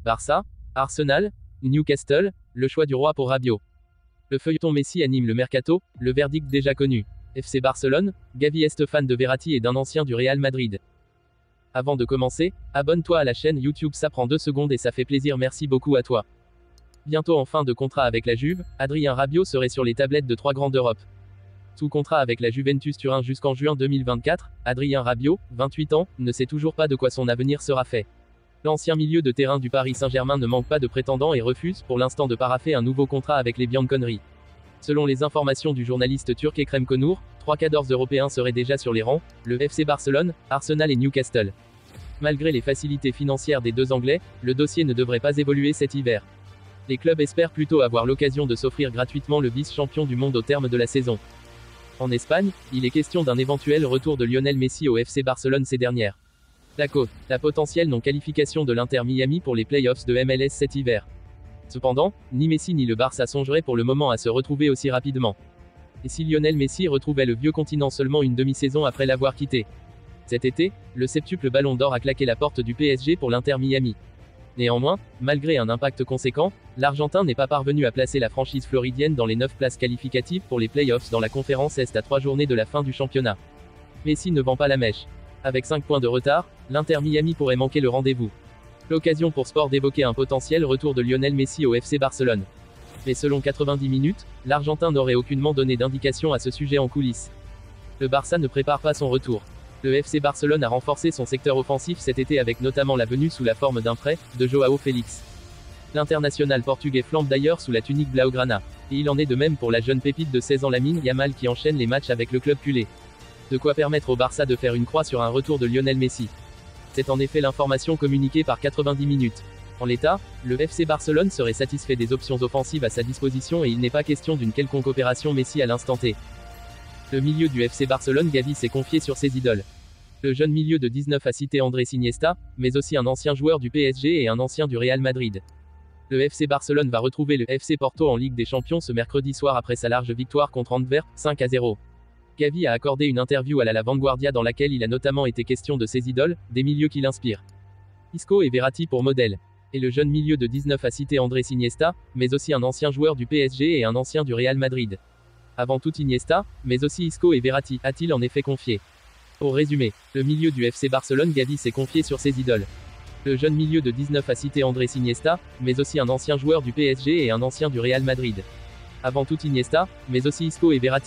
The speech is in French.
Barça, Arsenal, Newcastle, le choix du roi pour Rabiot. Le feuilleton Messi anime le mercato, le verdict déjà connu. FC Barcelone, Gavi est fan de Verratti et d'un ancien du Real Madrid. Avant de commencer, abonne-toi à la chaîne YouTube, ça prend 2 secondes et ça fait plaisir, merci beaucoup à toi. Bientôt en fin de contrat avec la Juve, Adrien Rabiot serait sur les tablettes de 3 grands d'Europe. Sous contrat avec la Juventus Turin jusqu'en juin 2024, Adrien Rabiot, 28 ans, ne sait toujours pas de quoi son avenir sera fait. L'ancien milieu de terrain du Paris Saint-Germain ne manque pas de prétendants et refuse pour l'instant de paraffer un nouveau contrat avec les Bianconeri. Selon les informations du journaliste turc Ekrem Konur, 3 cadors européens seraient déjà sur les rangs, le FC Barcelone, Arsenal et Newcastle. Malgré les facilités financières des deux Anglais, le dossier ne devrait pas évoluer cet hiver. Les clubs espèrent plutôt avoir l'occasion de s'offrir gratuitement le vice-champion du monde au terme de la saison. En Espagne, il est question d'un éventuel retour de Lionel Messi au FC Barcelone ces dernières. La potentielle non-qualification de l'Inter Miami pour les playoffs de MLS cet hiver. Cependant, ni Messi ni le Barça songeraient pour le moment à se retrouver aussi rapidement. Et si Lionel Messi retrouvait le vieux continent seulement une demi-saison après l'avoir quitté? Cet été, le septuple Ballon d'Or a claqué la porte du PSG pour l'Inter Miami. Néanmoins, malgré un impact conséquent, l'Argentin n'est pas parvenu à placer la franchise floridienne dans les 9 places qualificatives pour les playoffs dans la conférence Est à 3 journées de la fin du championnat. Messi ne vend pas la mèche. Avec 5 points de retard, l'Inter Miami pourrait manquer le rendez-vous. L'occasion pour Sport d'évoquer un potentiel retour de Lionel Messi au FC Barcelone. Mais selon 90 minutes, l'Argentin n'aurait aucunement donné d'indication à ce sujet en coulisses. Le Barça ne prépare pas son retour. Le FC Barcelone a renforcé son secteur offensif cet été avec notamment la venue sous la forme d'un prêt, de Joao Félix. L'international portugais flambe d'ailleurs sous la tunique blaugrana. Et il en est de même pour la jeune pépite de 16 ans Lamine Yamal qui enchaîne les matchs avec le club culé. De quoi permettre au Barça de faire une croix sur un retour de Lionel Messi. C'est en effet l'information communiquée par 90 minutes. En l'état, le FC Barcelone serait satisfait des options offensives à sa disposition et il n'est pas question d'une quelconque opération Messi à l'instant T. Le milieu du FC Barcelone Gavi s'est confié sur ses idoles. Le jeune milieu de 19 a cité Andrés Iniesta, mais aussi un ancien joueur du PSG et un ancien du Real Madrid. Le FC Barcelone va retrouver le FC Porto en Ligue des Champions ce mercredi soir après sa large victoire contre Antwerp, 5-0. Gavi a accordé une interview à La Vanguardia dans laquelle il a notamment été question de ses idoles, des milieux qui l'inspirent. Isco et Verratti pour modèle. Et le jeune milieu de 19 a cité Andrés Iniesta, mais aussi un ancien joueur du PSG et un ancien du Real Madrid. Avant tout Iniesta, mais aussi Isco et Verratti, a-t-il en effet confié. Au résumé, le milieu du FC Barcelone Gavi s'est confié sur ses idoles. Le jeune milieu de 19 a cité Andrés Iniesta, mais aussi un ancien joueur du PSG et un ancien du Real Madrid. Avant tout Iniesta, mais aussi Isco et Verratti.